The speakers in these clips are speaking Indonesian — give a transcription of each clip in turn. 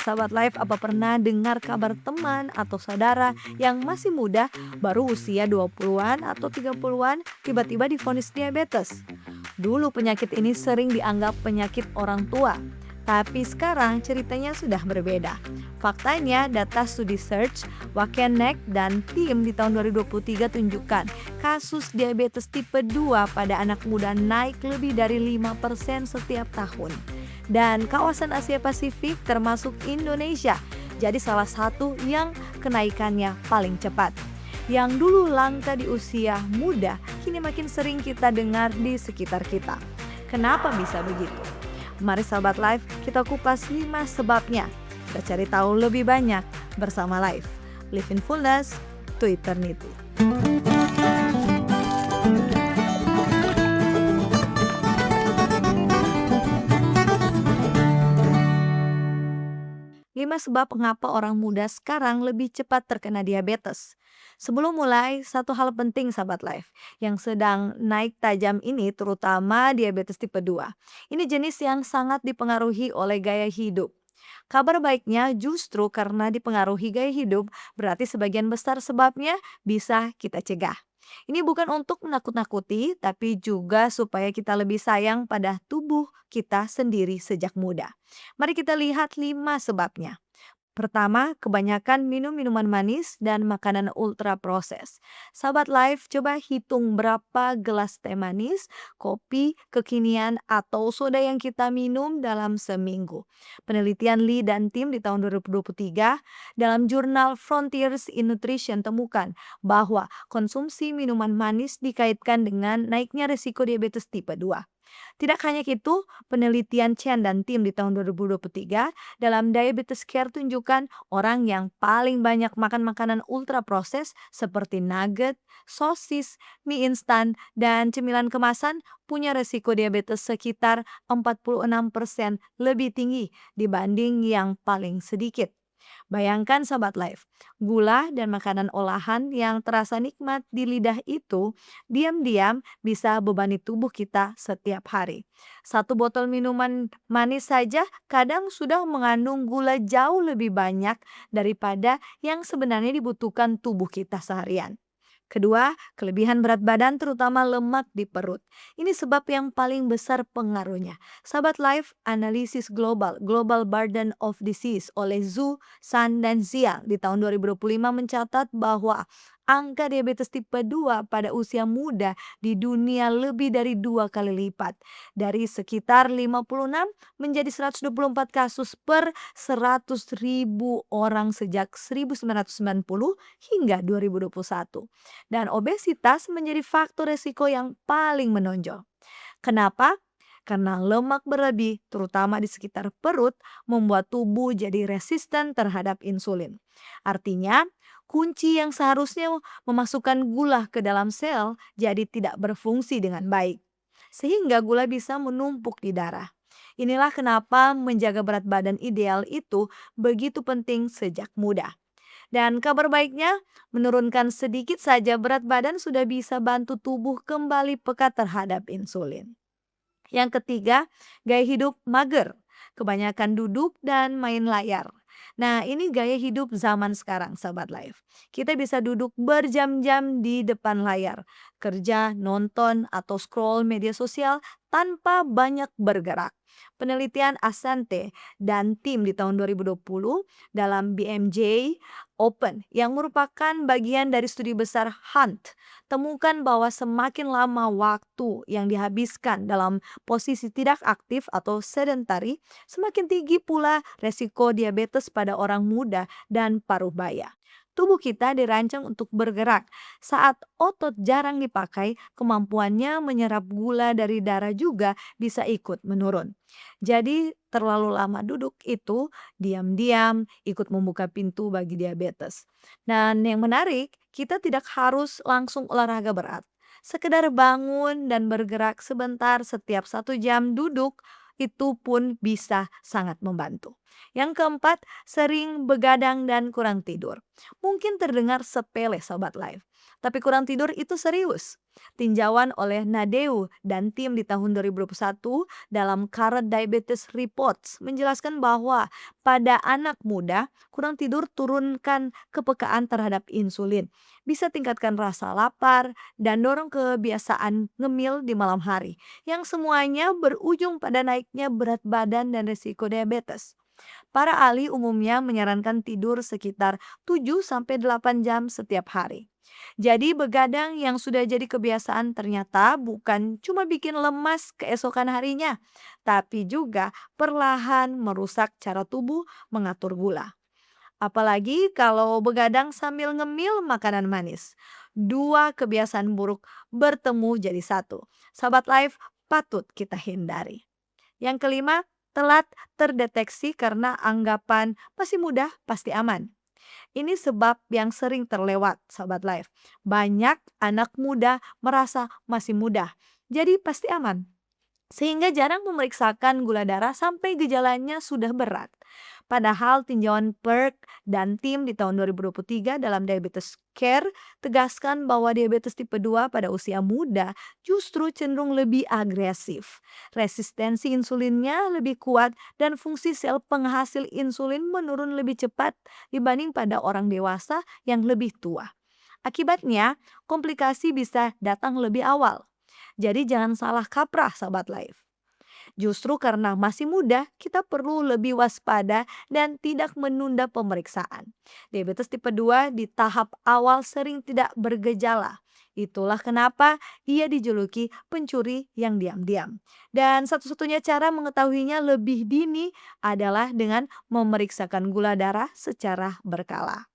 Sahabat Life, apa pernah dengar kabar teman atau saudara yang masih muda, baru usia 20-an atau 30-an, tiba-tiba divonis diabetes? Dulu penyakit ini sering dianggap penyakit orang tua, tapi sekarang ceritanya sudah berbeda. Faktanya, data studi Search, Wakenek, dan tim di tahun 2023 tunjukkan kasus diabetes tipe 2 pada anak muda naik lebih dari 5% setiap tahun. Dan kawasan Asia Pasifik termasuk Indonesia jadi salah satu yang kenaikannya paling cepat. Yang dulu langka di usia muda, kini makin sering kita dengar di sekitar kita. Kenapa bisa begitu? Mari sahabat Life, kita kupas 5 sebabnya. Kita cari tahu lebih banyak bersama Life. Live in fullness to eternity. 5 sebab mengapa orang muda sekarang lebih cepat terkena diabetes. Sebelum mulai, satu hal penting sahabat Life, yang sedang naik tajam ini terutama diabetes tipe 2. Ini jenis yang sangat dipengaruhi oleh gaya hidup. Kabar baiknya justru karena dipengaruhi gaya hidup, berarti sebagian besar sebabnya bisa kita cegah. Ini bukan untuk menakut-nakuti, tapi juga supaya kita lebih sayang pada tubuh kita sendiri sejak muda. Mari kita lihat 5 sebabnya. Pertama, kebanyakan minum minuman manis dan makanan ultra proses. Sahabat Life, coba hitung berapa gelas teh manis, kopi, kekinian, atau soda yang kita minum dalam seminggu. Penelitian Lee dan tim di tahun 2023 dalam jurnal Frontiers in Nutrition temukan bahwa konsumsi minuman manis dikaitkan dengan naiknya risiko diabetes tipe 2. Tidak hanya itu, penelitian Chen dan tim di tahun 2023 dalam Diabetes Care tunjukkan orang yang paling banyak makan makanan ultra proses seperti nugget, sosis, mie instan, dan cemilan kemasan punya resiko diabetes sekitar 46% lebih tinggi dibanding yang paling sedikit. Bayangkan sahabat Life, gula dan makanan olahan yang terasa nikmat di lidah itu diam-diam bisa bebani tubuh kita setiap hari. Satu botol minuman manis saja kadang sudah mengandung gula jauh lebih banyak daripada yang sebenarnya dibutuhkan tubuh kita seharian. Kedua, kelebihan berat badan terutama lemak di perut. Ini sebab yang paling besar pengaruhnya. Sahabat Life, analisis global, Global Burden of Disease oleh Zhu, San, dan Zia di tahun 2025 mencatat bahwa angka diabetes tipe 2 pada usia muda di dunia lebih dari 2 kali lipat. Dari sekitar 56 menjadi 124 kasus per 100.000 orang sejak 1990 hingga 2021. Dan obesitas menjadi faktor resiko yang paling menonjol. Kenapa? Karena lemak berlebih, terutama di sekitar perut, membuat tubuh jadi resisten terhadap insulin. Artinya, kunci yang seharusnya memasukkan gula ke dalam sel jadi tidak berfungsi dengan baik. Sehingga gula bisa menumpuk di darah. Inilah kenapa menjaga berat badan ideal itu begitu penting sejak muda. Dan kabar baiknya, menurunkan sedikit saja berat badan sudah bisa bantu tubuh kembali peka terhadap insulin. Yang ketiga, gaya hidup mager, kebanyakan duduk dan main layar. Nah, ini gaya hidup zaman sekarang, sahabat Life. Kita bisa duduk berjam-jam di depan layar, kerja, nonton, atau scroll media sosial tanpa banyak bergerak. Penelitian Asante dan tim di tahun 2020 dalam BMJ Open yang merupakan bagian dari studi besar Hunt temukan bahwa semakin lama waktu yang dihabiskan dalam posisi tidak aktif atau sedentary, semakin tinggi pula resiko diabetes pada orang muda dan paruh baya. Tubuh kita dirancang untuk bergerak. Saat otot jarang dipakai, kemampuannya menyerap gula dari darah juga bisa ikut menurun. Jadi, terlalu lama duduk itu diam-diam ikut membuka pintu bagi diabetes. Dan yang menarik, kita tidak harus langsung olahraga berat. Sekedar bangun dan bergerak sebentar setiap 1 jam duduk itu pun bisa sangat membantu. Yang keempat, sering begadang dan kurang tidur. Mungkin terdengar sepele Sobat Life, tapi kurang tidur itu serius. Tinjauan oleh Nadeu dan tim di tahun 2021 dalam Current Diabetes Reports menjelaskan bahwa pada anak muda, kurang tidur turunkan kepekaan terhadap insulin, bisa tingkatkan rasa lapar, dan dorong kebiasaan ngemil di malam hari, yang semuanya berujung pada naiknya berat badan dan risiko diabetes. Para ahli umumnya menyarankan tidur sekitar 7 sampai 8 jam setiap hari. Jadi begadang yang sudah jadi kebiasaan ternyata bukan cuma bikin lemas keesokan harinya, tapi juga perlahan merusak cara tubuh mengatur gula. Apalagi kalau begadang sambil ngemil makanan manis. Dua kebiasaan buruk bertemu jadi satu. Sahabat Life patut kita hindari. Yang kelima, telat terdeteksi karena anggapan masih muda pasti aman. Ini sebab yang sering terlewat, sahabat live. Banyak anak muda merasa masih muda, jadi pasti aman. Sehingga jarang memeriksakan gula darah sampai gejalanya sudah berat. Padahal tinjauan Perk dan tim di tahun 2023 dalam Diabetes Care tegaskan bahwa diabetes tipe 2 pada usia muda justru cenderung lebih agresif. Resistensi insulinnya lebih kuat dan fungsi sel penghasil insulin menurun lebih cepat dibanding pada orang dewasa yang lebih tua. Akibatnya, komplikasi bisa datang lebih awal. Jadi jangan salah kaprah sahabat life. Justru karena masih muda, kita perlu lebih waspada dan tidak menunda pemeriksaan. Diabetes tipe 2 di tahap awal sering tidak bergejala. Itulah kenapa ia dijuluki pencuri yang diam-diam. Dan satu-satunya cara mengetahuinya lebih dini adalah dengan memeriksakan gula darah secara berkala.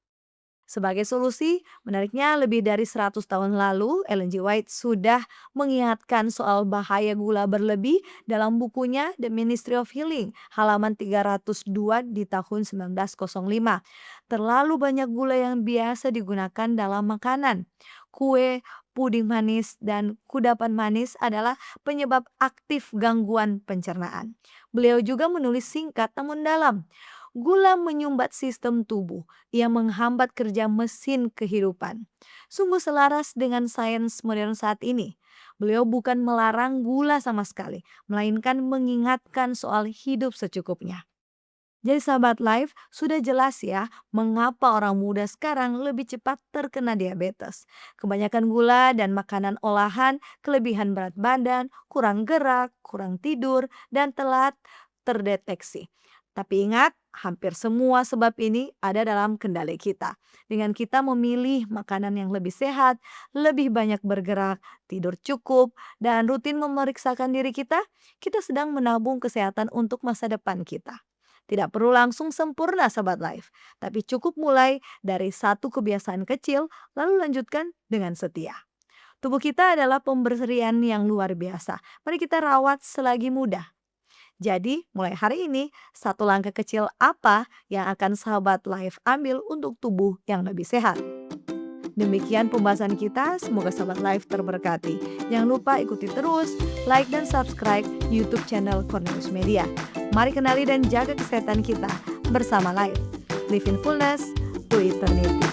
Sebagai solusi, menariknya lebih dari 100 tahun lalu, Ellen G. White sudah mengingatkan soal bahaya gula berlebih dalam bukunya The Ministry of Healing, halaman 302 di tahun 1905. Terlalu banyak gula yang biasa digunakan dalam makanan. Kue, puding manis, dan kudapan manis adalah penyebab aktif gangguan pencernaan. Beliau juga menulis singkat namun dalam. Gula menyumbat sistem tubuh, ia menghambat kerja mesin kehidupan. Sungguh selaras dengan sains modern saat ini. Beliau bukan melarang gula sama sekali, melainkan mengingatkan soal hidup secukupnya. Jadi sahabat life, sudah jelas ya mengapa orang muda sekarang lebih cepat terkena diabetes. Kebanyakan gula dan makanan olahan, kelebihan berat badan, kurang gerak, kurang tidur, dan telat terdeteksi. Tapi ingat, hampir semua sebab ini ada dalam kendali kita. Dengan kita memilih makanan yang lebih sehat, lebih banyak bergerak, tidur cukup, dan rutin memeriksakan diri kita sedang menabung kesehatan untuk masa depan kita. Tidak perlu langsung sempurna sahabat life, tapi cukup mulai dari satu kebiasaan kecil lalu lanjutkan dengan setia. Tubuh kita adalah pemberian yang luar biasa. Mari kita rawat selagi muda. Jadi mulai hari ini satu langkah kecil apa yang akan sahabat life ambil untuk tubuh yang lebih sehat. Demikian pembahasan kita, semoga sahabat life terberkati. Jangan lupa ikuti terus, like dan subscribe YouTube channel Cornelius Media. Mari kenali dan jaga kesehatan kita bersama Life. Live in fullness to eternity.